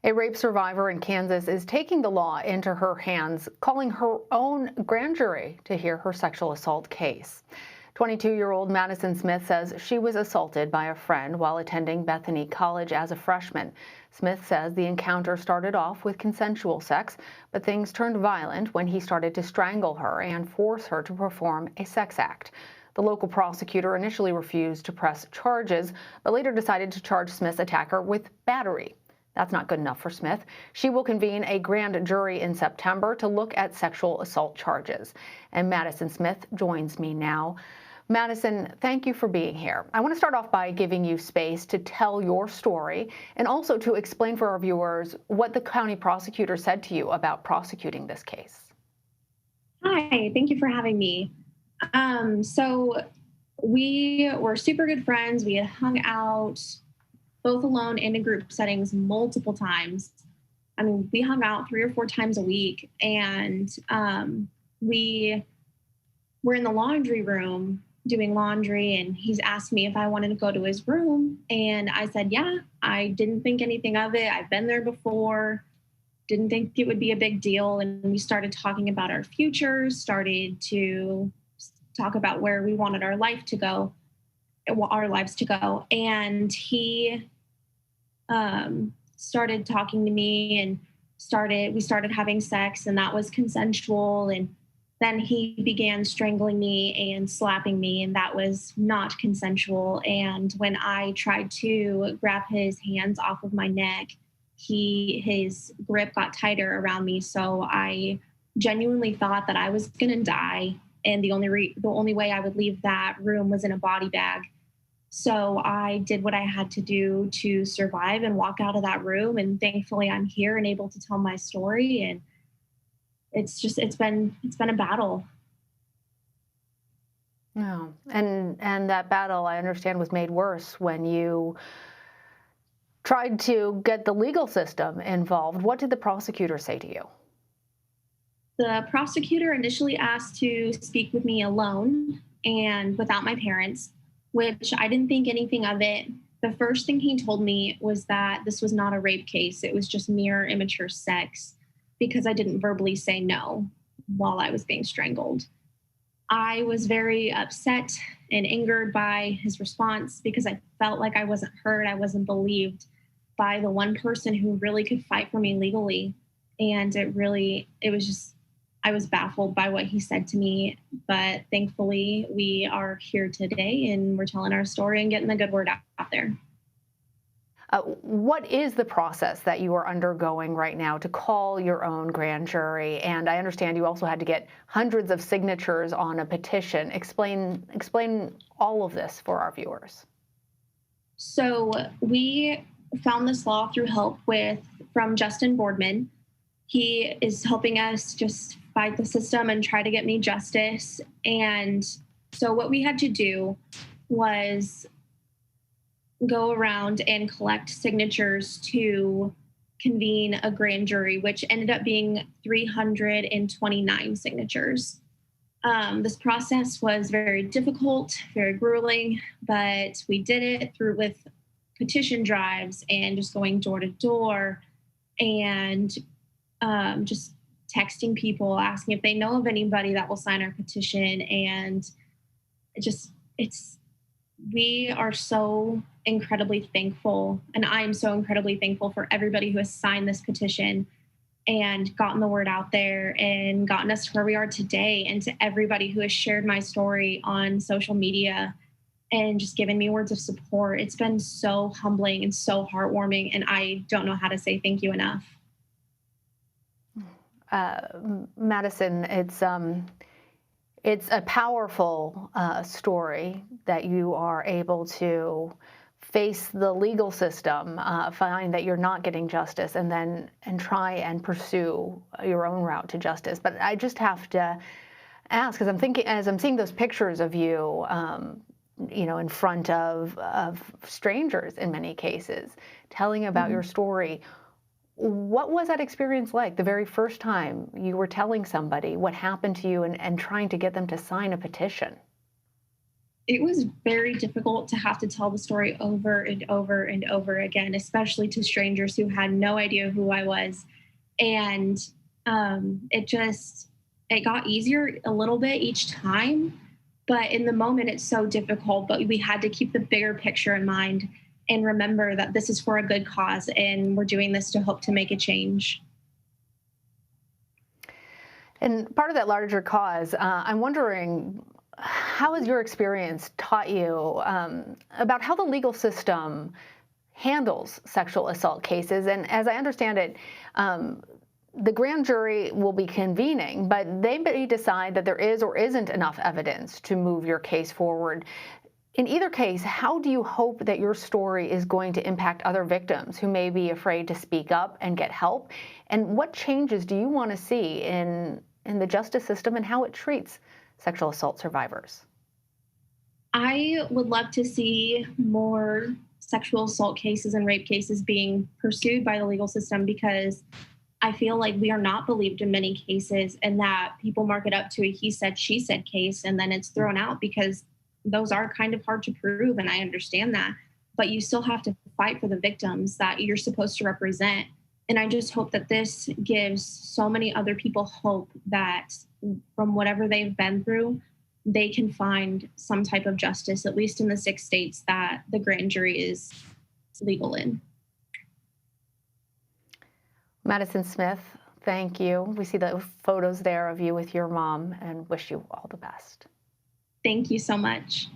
A rape survivor in Kansas is taking the law into her hands, calling her own grand jury to hear her sexual assault case. 22-year-old Madison Smith says she was assaulted by a friend while attending Bethany College as a freshman. Smith says the encounter started off with consensual sex, but things turned violent when he started to strangle her and force her to perform a sex act. The local prosecutor initially refused to press charges, but later decided to charge Smith's attacker with battery. That's not good enough for Smith. She will convene a grand jury in September to look at sexual assault charges. And Madison Smith joins me now. Madison, thank you for being here. I want to start off by giving you space to tell your story and also to explain for our viewers what the county prosecutor said to you about prosecuting this case. Hi, thank you for having me. So we were super good friends. We had hung out both alone and in group settings multiple times. I mean, we hung out 3 or 4 times a week, and we were in the laundry room doing laundry, and he's asked me if I wanted to go to his room, and I said, yeah. I didn't think anything of it. I've been there before, didn't think it would be a big deal, and we started talking about our futures, started to talk about where we wanted our lives to go, and he started talking to me, and we started having sex, and that was consensual. And then he began strangling me and slapping me, and that was not consensual. And when I tried to grab his hands off of my neck, his grip got tighter around me. So I genuinely thought that I was going to die. And the only way I would leave that room was in a body bag. So I did what I had to do to survive and walk out of that room. And thankfully I'm here and able to tell my story. And it's been a battle. No, and that battle, I understand, was made worse when you tried to get the legal system involved. What did the prosecutor say to you? The prosecutor initially asked to speak with me alone and without my parents, which I didn't think anything of it. The first thing he told me was that this was not a rape case. It was just mere immature sex, because I didn't verbally say no while I was being strangled. I was very upset and angered by his response because I felt like I wasn't heard. I wasn't believed by the one person who really could fight for me legally. And I was baffled by what he said to me, but thankfully we are here today and we're telling our story and getting the good word out there. What is the process that you are undergoing right now to call your own grand jury? And I understand you also had to get hundreds of signatures on a petition. Explain all of this for our viewers. So we found this law through help from Justin Boardman. He is helping us just fight the system and try to get me justice. And so what we had to do was go around and collect signatures to convene a grand jury, which ended up being 329 signatures. This process was very difficult, very grueling, but we did it with petition drives and just going door to door and just texting people, asking if they know of anybody that will sign our petition. And we are so incredibly thankful, and I am so incredibly thankful for everybody who has signed this petition and gotten the word out there and gotten us to where we are today, and to everybody who has shared my story on social media and just given me words of support. It's been so humbling and so heartwarming, and I don't know how to say thank you enough. Madison, it's a powerful story that you are able to face the legal system, find that you're not getting justice, and try and pursue your own route to justice. But I just have to ask, as I'm seeing those pictures of you, in front of strangers in many cases, telling about your story. What was that experience like the very first time you were telling somebody what happened to you and trying to get them to sign a petition? It was very difficult to have to tell the story over and over and over again, especially to strangers who had no idea who I was. And it got easier a little bit each time. But in the moment, it's so difficult. But we had to keep the bigger picture in mind and remember that this is for a good cause and we're doing this to hope to make a change. And part of that larger cause, I'm wondering, how has your experience taught you about how the legal system handles sexual assault cases? And as I understand it, the grand jury will be convening, but they may decide that there is or isn't enough evidence to move your case forward. In either case, how do you hope that your story is going to impact other victims who may be afraid to speak up and get help? And what changes do you want to see in the justice system and how it treats sexual assault survivors? I would love to see more sexual assault cases and rape cases being pursued by the legal system, because I feel like we are not believed in many cases, and that people mark it up to a he said, she said case, and then it's thrown out because those are kind of hard to prove. And I understand that, but you still have to fight for the victims that you're supposed to represent. And I just hope that this gives so many other people hope that from whatever they've been through, they can find some type of justice, at least in the 6 states that the grand jury is legal in. Madison Smith, thank you. We see the photos there of you with your mom and wish you all the best. Thank you so much.